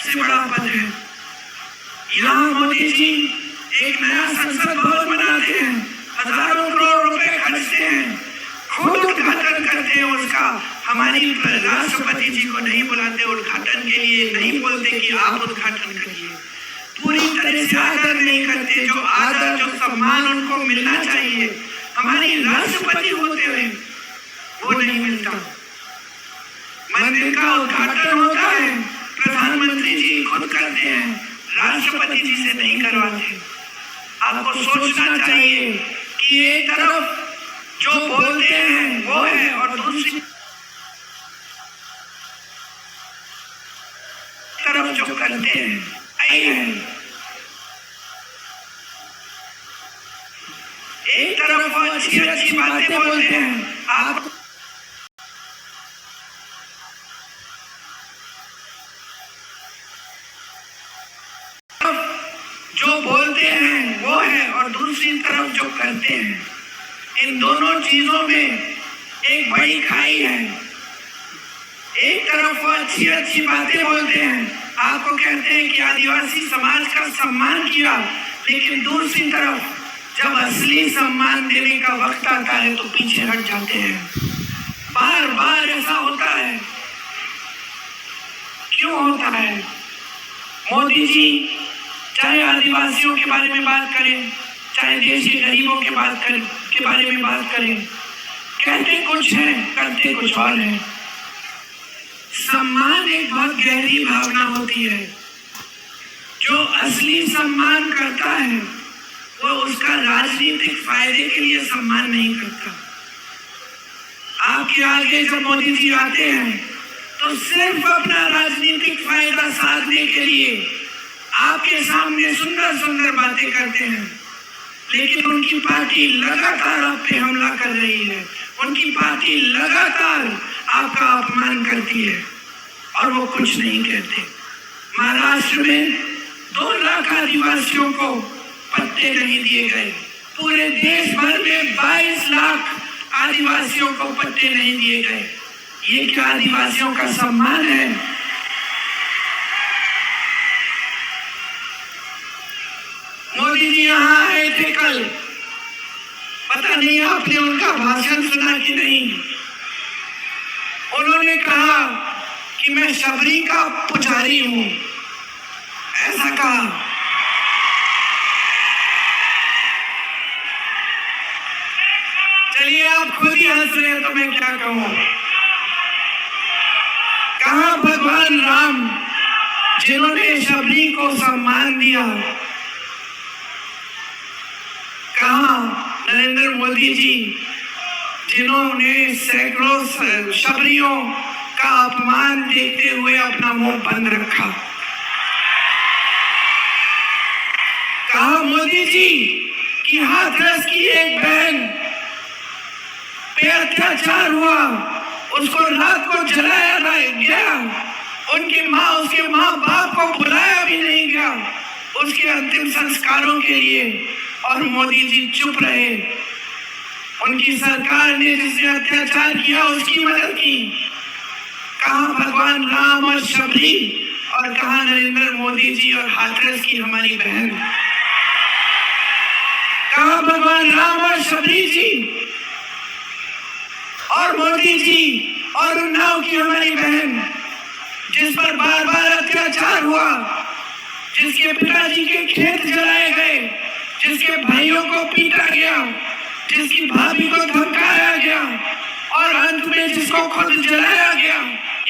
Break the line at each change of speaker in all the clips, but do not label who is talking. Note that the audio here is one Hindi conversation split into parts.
से बड़ा पद है। यहाँ मोदी जी एक नया संसद भवन बनाते हैं, हजारों करोड़ रुपए खर्चते हैं, खुद उद्घाटन करते हैं उसका। हमारी राष्ट्रपति जी को नहीं बुलाते उद्घाटन के लिए, नहीं बोलते कि आप उद्घाटन करिए। पूरी तरह से आदर नहीं करते, जो आदर जो सम्मान उनको मिलना चाहिए हमारी राष्ट्रपति होते हुए वो नहीं मिलता। मंदिर का उद्घाटन होता है, प्रधानमंत्री जी खुद करते हैं, राष्ट्रपति जी से नहीं करवाते। आपको सोचना चाहिए कि एक तरफ जो बोलते हैं वो है और दूसरी तरफ जो करते हैं आइए है। एक तरफ वो अच्छी अच्छी बातें बोलते हैं, आप जो बोलते हैं वो है और दूसरी तरफ जो करते हैं, इन दोनों चीजों में एक बड़ी खाई है। एक तरफ वो अच्छी अच्छी बातें बोलते हैं, आपको कहते हैं कि आदिवासी समाज का सम्मान किया, लेकिन दूसरी तरफ जब असली सम्मान देने का वक्त आता है तो पीछे हट जाते हैं। बार बार ऐसा होता है, क्यों होता है? मोदी जी चाहे आदिवासियों के बारे में बात करें, चाहे देश के गरीबों के बारे में बात करें, कहते कुछ है करते कुछ और है। सम्मान एक बहुत गहरी भावना होती है। जो असली सम्मान करता है वो उसका राजनीतिक फायदे के लिए सम्मान नहीं करता। आपके आगे जब मोदी जी आते हैं तो सिर्फ अपना राजनीतिक फायदा साधने के लिए आपके सामने सुंदर सुंदर बातें करते हैं, लेकिन उनकी पार्टी लगातार आप पे हमला कर रही है, उनकी पार्टी लगातार आपका अपमान करती है और वो कुछ नहीं कहते। महाराष्ट्र में 2 लाख आदिवासियों को पट्टे नहीं दिए गए, पूरे देश भर में 22 लाख आदिवासियों को पट्टे नहीं दिए गए। ये क्या आदिवासियों का सम्मान है? मोदी जी यहाँ आए थे कल, पता नहीं आपने उनका भाषण सुना कि नहीं। उन्होंने कहा कि मैं शबरी का पुजारी हूं, ऐसा कहा। चलिए आप खुद ही हंस रहे हैं तो मैं क्या कहूं। कहा भगवान राम जिन्होंने शबरी को सम्मान दिया, कहा नरेंद्र मोदी जी जिन्होंने सैकड़ों शबरियों का अपमान देखते हुए अपना मुंह बंद रखा। कहा मोदी जी कि हाथरस की एक बहन पे अत्याचार हुआ, उसको रात को जलाया गया, उसके माँ बाप को बुलाया भी नहीं गया उसके अंतिम संस्कारों के लिए, और मोदी जी चुप रहे। उनकी सरकार ने जिसने अत्याचार किया उसकी मदद की। कहा भगवान राम और शबरी, और कहा नरेंद्र मोदी जी और हाथरस की हमारी बहन। कहा भगवान राम और शबरी जी और मोदी जी और उन्नाव की हमारी बहन, जिस पर बार बार अत्याचार हुआ, जिसके पिताजी के खेत जलाए गए, जिसके भाइयों को पीटा गया, जिसकी भाभी को धमकाया गया और अंत में जिसको खुद जलाया गया।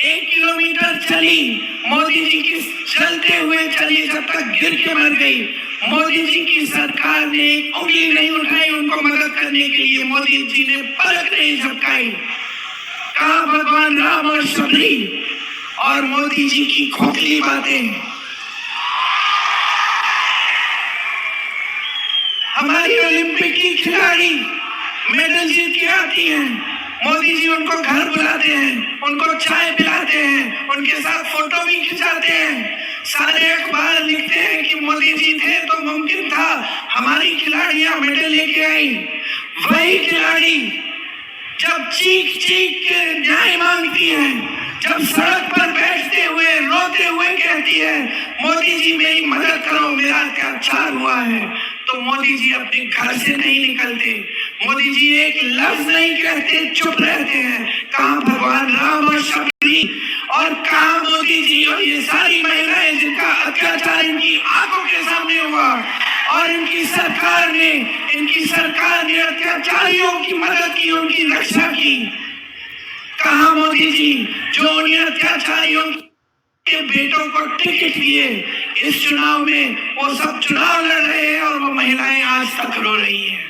1 किलोमीटर चली, मोदी जी की चलते हुए चली, जब तक गिर के मर गई। मोदी जी की सरकार ने एक उंगली नहीं उठाई उनको मदद करने के लिए, मोदी जी ने पलक नहीं झपकाई। कहा भगवान राम और शबरी और मोदी जी की खोखली बातें। हमारी ओलंपिक की खिलाड़ी मेडल जीत के आती हैं, मोदी जी उनको घर बुलाते हैं, उनको चाय पिलाते हैं, उनके साथ फोटो भी खिंचाते हैं। सारे अखबार लिखते हैं कि मोदी जी थे तो मुमकिन था हमारी खिलाड़ियां मेडल लेके आई। वही खिलाड़ी जब चीख चीख के न्याय मांगती हैं, जब सड़क पर बैठते हुए रोते हुए कहती है मोदी जी मेरी मदद करो, मेरा अत्याचार हुआ है, तो मोदी जी अपने घर से नहीं निकलते, मोदी जी एक लफ्ज नहीं कहते, चुप रहते हैं। कहाँ भगवान राम और शबरी, और कहाँ मोदी जी और ये सारी महिलाएं जिनका अत्याचार इनकी आंखों के सामने हुआ, और इनकी सरकार ने अत्याचारियों की मदद की, उनकी रक्षा की। कहाँ मोदी जी जो उन अत्याचारियों के बेटों को टिकट दिए इस चुनाव में, वो सब चुनाव लड़ रहे हैं और वो महिलाएं आज तक रो रही हैं।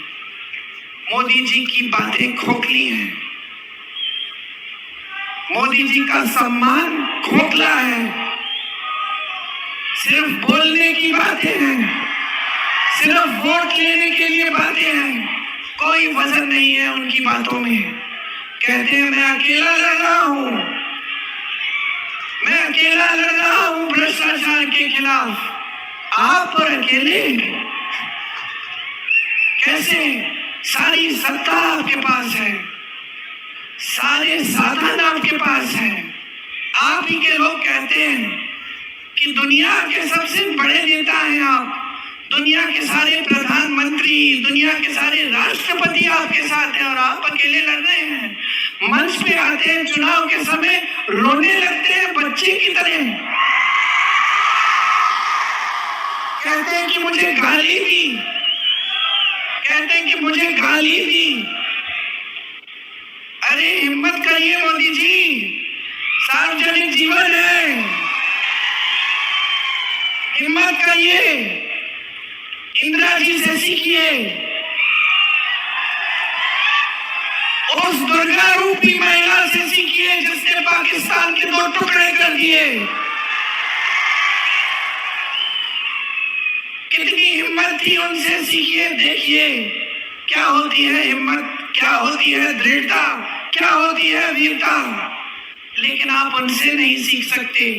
मोदी जी की बातें खोखली हैं, मोदी जी का सम्मान खोखला है, सिर्फ बोलने की बातें हैं, सिर्फ वोट लेने के लिए बातें हैं, कोई वजन नहीं है उनकी बातों में। कहते हैं मैं अकेला लड़ रहा हूं, मैं अकेला लड़ रहा हूं भ्रष्टाचार के खिलाफ। आप और अकेले कैसे? सारी सत्ता आपके पास है, सारे साधन आपके पास हैं। आप ही के लोग कहते हैं कि दुनिया के सबसे बड़े नेता हैं आप, दुनिया के सारे प्रधानमंत्री, दुनिया के सारे राष्ट्रपति आपके साथ हैं और आप अकेले लड़ रहे हैं। मंच पे आते हैं चुनाव के समय, रोने लगते हैं बच्चे की तरह, कहते हैं कि मुझे गाली दी, कहते हैं कि मुझे गाली दी। अरे हिम्मत करिए मोदी जी, सार्वजनिक जीवन है, हिम्मत करिए, इंदिरा जी से सीखिए, उस दुर्गा रूपी महिला से सीखिए जिसने पाकिस्तान के 2 टुकड़े कर दिए। कितनी हिम्मत थी, उनसे सीखिए, देखिए क्या होती है हिम्मत, क्या होती है दृढ़ता, क्या होती है वीरता। लेकिन आप उनसे नहीं सीख सकते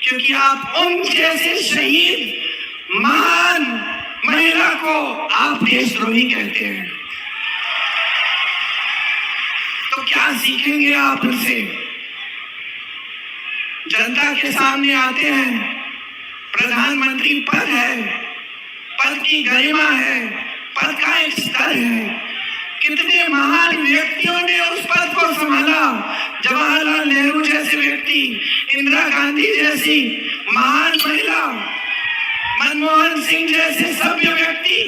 क्योंकि आप उन जैसे शहीद महान महिला को आप देशद्रोही कहते हैं। तो क्या सीखेंगे आप उनसे? जनता के सामने आते हैं, प्रधानमंत्री पद है, पद की गरिमा है, पद का एक स्तर है। कितने महान व्यक्तियों ने उस पद को संभाला, जवाहरलाल नेहरू जैसे व्यक्ति, इंदिरा गांधी जैसी महान महिला, मनमोहन सिंह जैसे सभ्य व्यक्ति,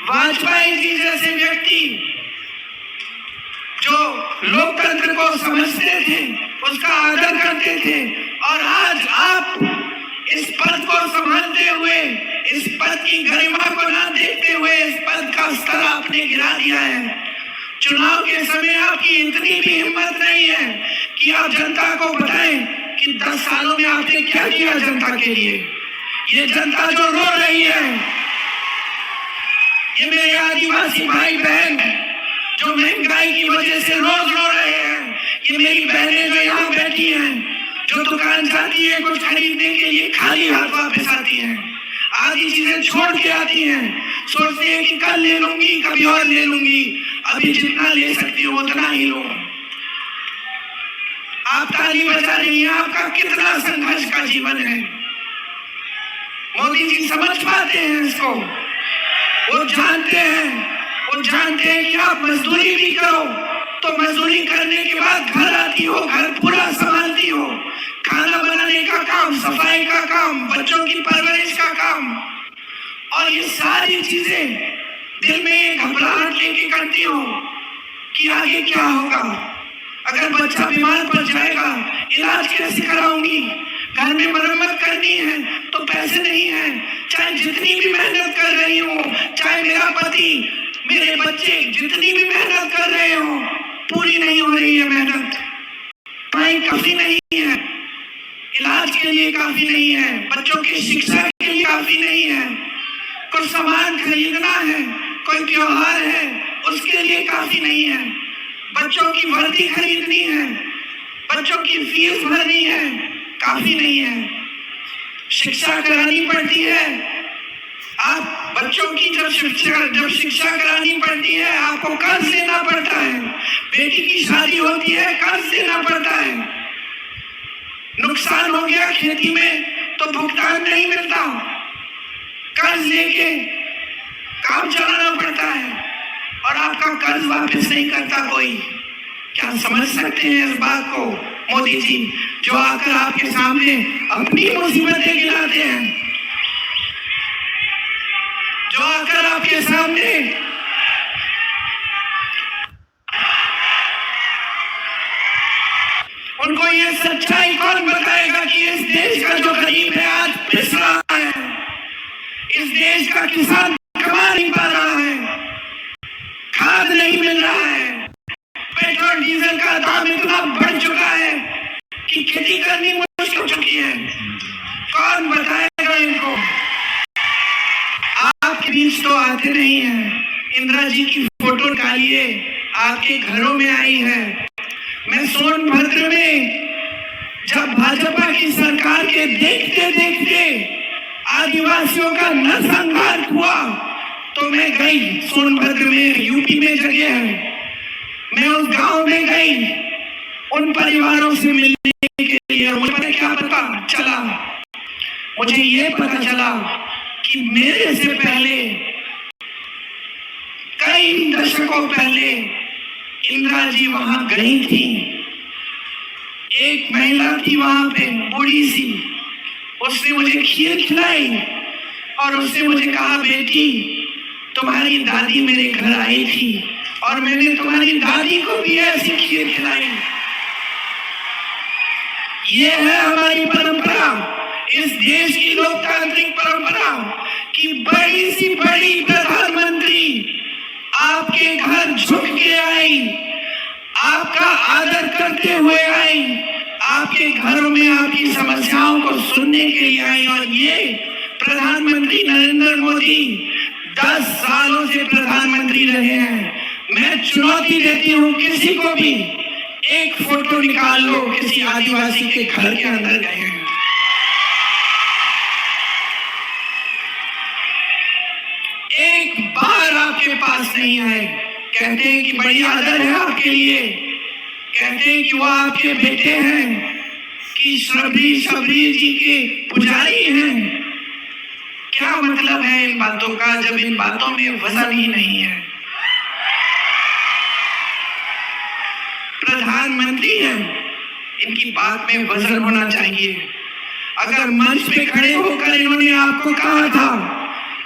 वाजपेयी जी जैसे व्यक्ति जो लोकतंत्र को समझते थे, उसका आदर करते थे। और आज आप इस पद को संभालते हुए, इस पद की गरिमा को ना देखते हुए इस पद का स्तर आपने गिरा दिया है। चुनाव के समय आपकी इतनी भी हिम्मत नहीं है कि आप जनता को बताएं कि 10 सालों में आपने क्या किया जनता के लिए। ये जनता जो रो रही है, ये मेरे आदिवासी भाई बहन जो महंगाई की वजह से रोज रो रहे हैं, ये मेरी बहनें जो यहाँ बैठी हैं, जो दुकान जाती है कुछ खरीदने के लिए खाली हाथ वापस आती हैं, आधी चीजें छोड़ के आती हैं, सोचती हैं कि कल ले लूंगी, कभी और ले लूंगी, अभी जितना ले सकती हूँ उतना ही लो। आप ताली बजा रही हैं, आपका कितना संघर्ष का जीवन है। मोदी जी समझ पाते हैं इसको, वो जानते हैं कि आप मजदूरी भी करो तो मजदूरी करने के बाद घर आती हो, घर पूरा संभालती हो, खाना बनाने का काम, सफाई का काम, बच्चों की परवरिश का काम, और ये सारी चीजें दिल में एक घबराहट लेके करती हो कि आगे क्या होगा, अगर बच्चा बीमार पड़ जाएगा इलाज कैसे कराऊंगी, घर में मरम्मत करनी है तो पैसे नहीं है, चाहे जितनी भी मेहनत कर रही हूँ, चाहे मेरा पति, मेरे बच्चे जितनी भी मेहनत कर रहे हो, पूरी नहीं हो रही है मेहनत, पढ़ाई काफी नहीं है, इलाज के लिए काफी नहीं है, बच्चों की शिक्षा के लिए काफी नहीं है, कुछ सामान खरीदना है, कोई त्योहार है उसके लिए काफी नहीं है, बच्चों की वर्दी खरीदनी है, बच्चों की फीस भरनी है, काफी नहीं है, शिक्षा करानी पड़ती है। आप बच्चों की जब शिक्षा करानी पड़ती है आपको कर्ज लेना पड़ता है, बेटी की शादी होती है कर्ज लेना पड़ता है, नुकसान हो गया खेती में तो भुगतान नहीं मिलता, कर्ज लेके काम चलाना पड़ता है और आपका कर्ज वापस नहीं करता कोई। क्या समझ सकते हैं इस बात को मोदी जी, जो आकर आपके सामने अपनी मुसीबतें गिनाते हैं, जो आकर आपके सामने उनको ये सच्चाई कौन बताएगा कि इस देश का जो गरीब है आज पिस रहा है, इस देश का किसान कमा नहीं पा रहा है, खाद नहीं मिल रहा है, पेट्रोल डीजल का दाम इतना बढ़ चुका है कि खेती करनी मुश्किल हो चुकी है। कौन बताएगा इनको? आपके बीच तो आते नहीं है। इंदिरा जी की फोटो निकालिए, आपके घरों में आई है। मैं सोनभद्र में जब भाजपा की सरकार के देखते देखते आदिवासियों का नरसंहार हुआ तो मैं गई। सोनभद्र में यूपी में जगह है, मैं उस गांव में गई उन परिवारों से मिलने के लिए। मुझे क्या पता चला, मुझे ये पता चला कि मेरे से पहले कई दशकों पहले इंदिरा जी वहां गई थी। एक महिला थी वहां पे, बूढ़ी सी, उसने मुझे खीर खिलाई और उसने मुझे कहा, बेटी तुम्हारी दादी मेरे घर आई थी और मैंने तुम्हारी दादी को भी ऐसी खीर खिलाई। ये है हमारी परंपरा, इस देश की लोकतांत्रिक परंपरा कि बड़ी सी बड़ी प्रधानमंत्री आपके घर झुक के आई, आपका आदर करते हुए आई, आपके घरों में आपकी समस्याओं को सुनने के लिए आई। और ये प्रधानमंत्री नरेंद्र मोदी 10 सालों से प्रधानमंत्री रहे हैं। मैं चुनौती देती हूं किसी को भी, एक फोटो निकाल लो किसी आदिवासी के घर के अंदर गए हैं। एक बार आपके पास नहीं आए। कहते हैं कि बड़ी आदर है आपके लिए, कहते हैं कि वो आपके बेटे हैं, कि शबरी जी के पुजारी हैं। क्या मतलब है इन बातों का जब इन बातों में वजन ही नहीं है? प्रधानमंत्री हैं, इनकी बात में वजन होना चाहिए। अगर मंच पे खड़े होकर इन्होंने आपको कहा था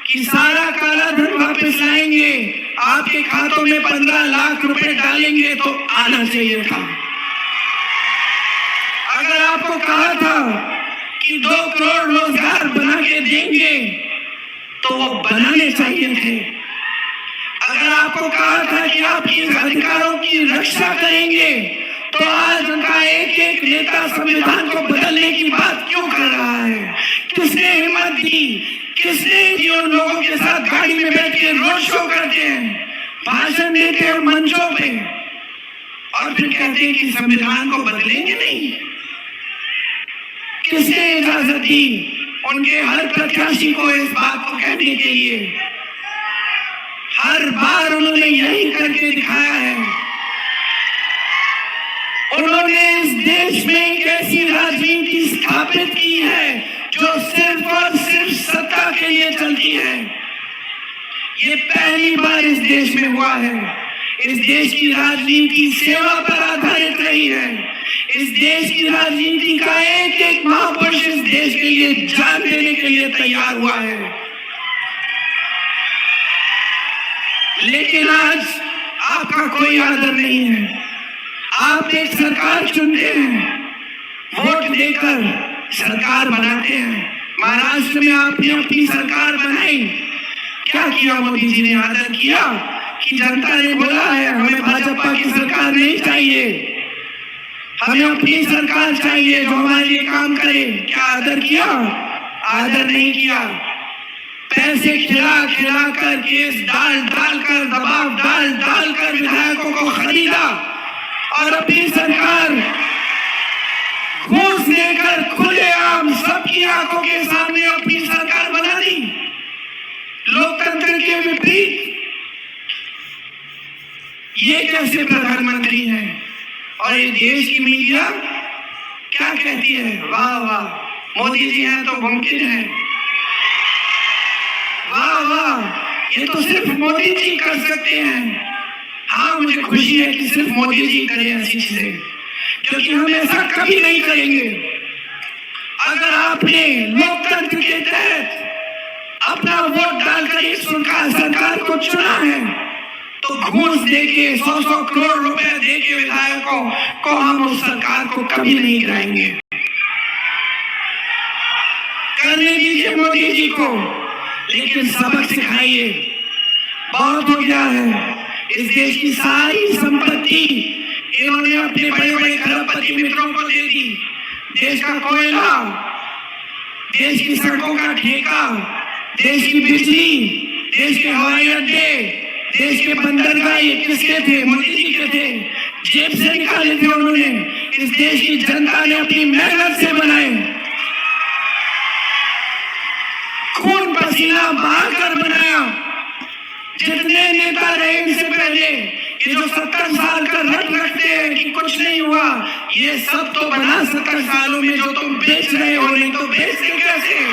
कि सारा काला धन वापस लाएंगे, आपके खातों में 15 लाख रुपए डालेंगे, तो आना चाहिए था। अगर आपको कहा था कि 2 करोड़ रोजगार बना के देंगे, तो वो बनाने चाहिए थे। अगर आपको कहा था कि आपके अधिकारों की रक्षा करेंगे, तो आज उनका एक एक नेता संविधान को बदलने की बात क्यों कर रहा है? किसने हिम्मत दी, किसने दी उन लोगों के साथ गाड़ी में बैठ के रोड शो करते हैं, भाषण देते हैं मंचों पे और फिर कहते हैं कि संविधान को बदलेंगे नहीं? किसने इजाजत दी उनके हर प्रत्याशी को इस बात को कहने के लिए? हर बार उन्होंने यही करके दिखाया है। उन्होंने इस देश में एक ऐसी राजनीति स्थापित की है जो सिर्फ और सिर्फ सत्ता के लिए चलती है। ये पहली बार इस देश में हुआ है। इस देश की राजनीति सेवा पर आधारित रही है। इस देश की राजनीति का एक एक महापुरुष इस देश के लिए जान देने के लिए तैयार हुआ है। लेकिन आज आपका कोई आदर नहीं है। आप एक सरकार चुनते हैं, वोट देकर सरकार बनाते हैं। महाराष्ट्र में आपने अपनी सरकार बनाई, क्या किया मोदी जी ने? आदर किया कि जनता ने बोला है हमें भाजपा की सरकार नहीं चाहिए, हमें अपनी सरकार चाहिए जो हमारे लिए काम करे। क्या आदर किया? आदर नहीं किया। पैसे खिला खिला कर, केस डाल डाल कर, दबाव डाल डाल कर विधायकों को खरीदा और अपनी सरकार घूस देकर खुलेआम सबकी आंखों के सामने अपनी सरकार बना दी। लोकतंत्र के विपरीत ये कैसे प्रधानमंत्री हैं? और ये देश की मीडिया क्या कहती है, वाह वाह मोदी जी हैं तो मुमकिन है, वाह वाह ये तो सिर्फ मोदी जी कर सकते हैं। हाँ मुझे खुशी है कि सिर्फ मोदी जी करें ऐसी चीजें, क्योंकि हम ऐसा कभी नहीं करेंगे। अगर आपने लोकतंत्र के तहत अपना वोट डालकर इस सरकार को चुना है तो घूस देके 100-100 करोड़ रुपए देके विधायकों को हम उस सरकार को कभी नहीं गिराएंगे। करने दीजिए मोदी जी को, लेकिन सबक सिखाइए। बहुत हो गया है, इस देश की सारी संपत्ति इन्होंने अपने बड़े बड़े खरबपति मित्रों को दे दी। देश का कोयला, देश की सड़कों का ठेका, देश की बिजली, देश के हवाई अड्डे, देश के बंदरगाह, ये किसके थे? मोदी जी के थे। जेब से निकाले थे उन्होंने, इस देश की जनता ने अपनी मेहनत से बनाए, खून पसीना बहाकर बनाया। जितने नेता रहे इनसे पहले, ये जो 70 साल का रट रखते हैं कि कुछ नहीं हुआ, ये सब तो बना 70 सालों में जो तुम बेच रहे हो, नहीं तो बेचते कैसे?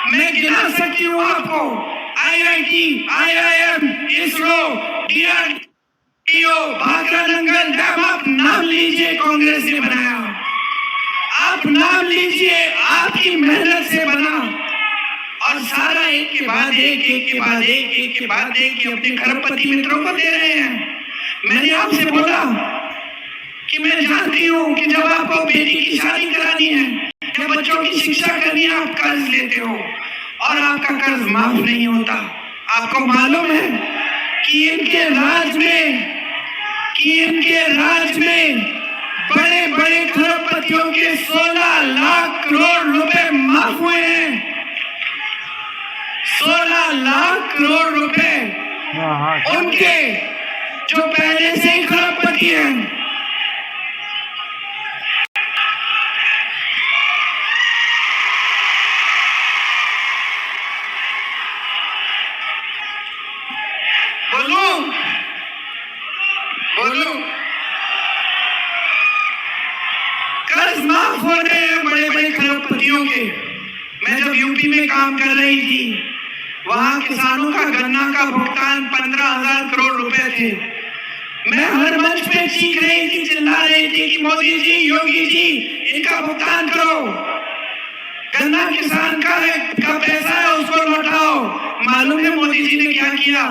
मैं गिना सकती हूँ आपको, IIT, IIM, ISRO, DRDO, Bhakra Nangal dam, आप नाम लीजिए, कांग्रेस ने बनाया। आप नाम लीजिए, आपकी मेहनत से बना, और सारा एक के बाद एक, एक के बाद एक, एक के बाद एक अपने खरबपति मित्रों को दे रहे हैं। मैंने आपसे बोला कि मैं जानती हूँ कि जब आपको बेटी की शादी करानी है या बच्चों की शिक्षा करनी है, आप कर्ज लेते हो और आपका कर्ज माफ नहीं होता। आपको मालूम है कि इनके राज में बड़े बड़े खरबपतियों के 16 लाख करोड़ रुपए माफ हुए हैं। 16 लाख करोड़ रुपए उनके जो पहले से ही खरबपति हैं। बोलो कर्ज माफ हो रहे हैं बड़े बड़े खरबपतियों के। मैं जब यूपी में काम कर रही थी, वहां किसानों का गन्ना का भुगतान 15,000 करोड़ रुपए थे। मैं हर मंच पे चीख रही थी, चिल्ला रही थी कि मोदी जी, योगी जी, इनका भुगतान करो। गन्ना किसान का पैसा है, उसको लौटाओ। मालूम है मोदी जी ने क्या किया?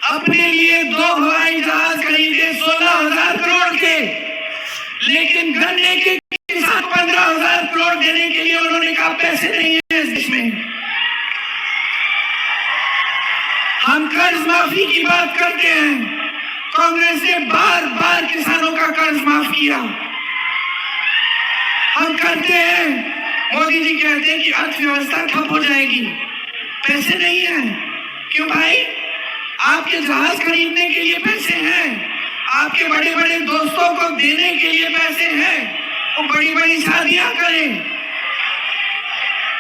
अपने लिए 2 हवाई जहाज खरीदे 16,000 करोड़ के, लेकिन गन्ने के किसान 15,000 करोड़ देने के लिए उन्होंने कहा पैसे नहीं है इस देश में। हम कर्ज माफी की बात करते हैं, कांग्रेस ने बार बार किसानों का कर्ज माफ किया। हम करते हैं, मोदी जी कहते हैं कि अर्थव्यवस्था ठप हो जाएगी, पैसे नहीं है। क्यों भाई? आपके जहाज खरीदने के लिए पैसे हैं, आपके बड़े बड़े दोस्तों को देने के लिए पैसे हैं, वो बड़ी बड़ी शादियां करें।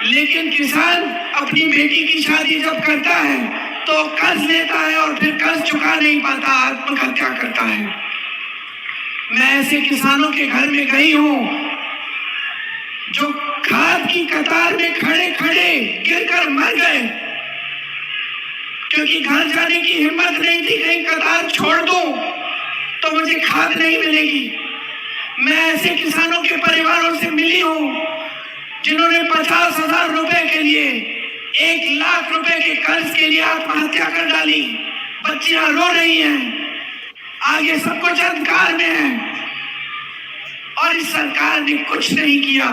लेकिन किसान अपनी बेटी की शादी जब करता है तो कर्ज लेता है और फिर कर्ज चुका नहीं पाता, आत्महत्या करता है। मैं ऐसे किसानों के घर में गई हूं जो खाद की कतार में खड़े खड़े गिरकर मर गए, क्योंकि घर जाने की हिम्मत नहीं थी, कहीं कतार छोड़ दूं तो मुझे खाद नहीं मिलेगी। मैं ऐसे किसानों के परिवारों से मिली हूं जिन्होंने 50,000 रुपए के लिए 1 लाख रुपए के कर्ज के लिए आत्महत्या कर डाली। बच्चियां रो रही हैं, आगे सब कुछ अंधकार में है और इस सरकार ने कुछ नहीं किया।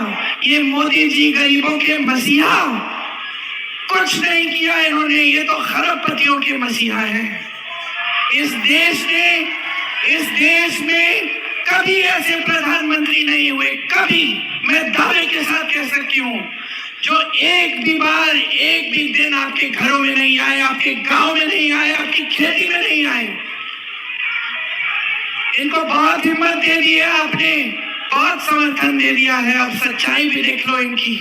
ये मोदी जी गरीबों के मसीहा, कुछ नहीं किया इन्होंने, ये तो खरबपतियों के मसीहा हैं। इस देश में कभी ऐसे प्रधानमंत्री नहीं हुए, कभी, मैं दावे के साथ कह सकती हूँ, जो एक भी दिन आपके घरों में नहीं आए, आपके गांव में नहीं आए, आपकी खेती में नहीं आए। इनको बहुत हिम्मत दे दी है आपने, बहुत समर्थन दे दिया है। अब सच्चाई भी देख लो इनकी।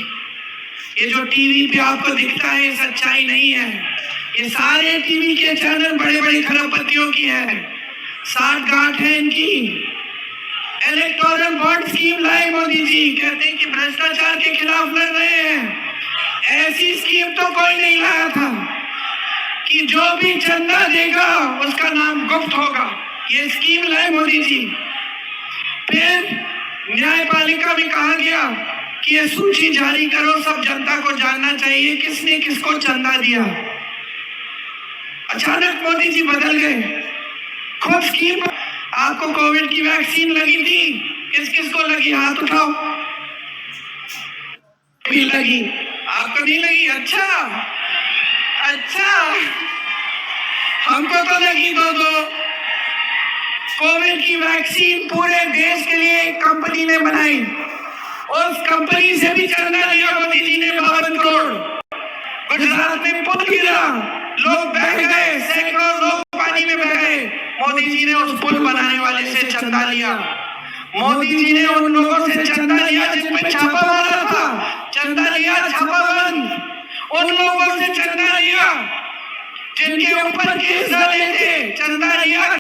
ये जो टीवी पे आपको दिखता है ये सच्चाई नहीं है, ये सारे टीवी के चैनल बड़े बड़े खरबपतियों की है। साठगांठ है इनकी। इलेक्टोरल बॉन्ड स्कीम लाए मोदी जी, कहते हैं कि भ्रष्टाचार के खिलाफ लड़ रहे हैं। ऐसी स्कीम तो कोई नहीं लाया था कि जो भी चंदा देगा उसका नाम गुप्त होगा। ये स्कीम लाए मोदी जी। फिर न्यायपालिका में कहा गया कि ये सूची जारी करो, सब जनता को जानना चाहिए किसने किसको चंदा दिया। अचानक मोदी जी बदल गए, खुद स्कीम। आपको कोविड की वैक्सीन लगी थी, किस किस को लगी हाथ उठाओ। भी लगी, आपको नहीं लगी? अच्छा अच्छा, हमको तो लगी दो। कोविड की वैक्सीन पूरे देश के लिए एक कंपनी ने बनाई, उस कंपनी से भी चंदा लिया मोदी जी ने 52 करोड़। गुजरात में पुल गिरा, लोग बह गए, सैकड़ों लोग पानी में बह गए। मोदी जी ने उस पुल बनाने वाले से चंदा लिया। मोदी जी ने उन लोगों से चंदा लिया जिन पे छापा मारा था, चंदा लिया छापा बंद। उन लोगों से चंदा लिया जिनके ऊपर केस डाले थे, चंदा लिया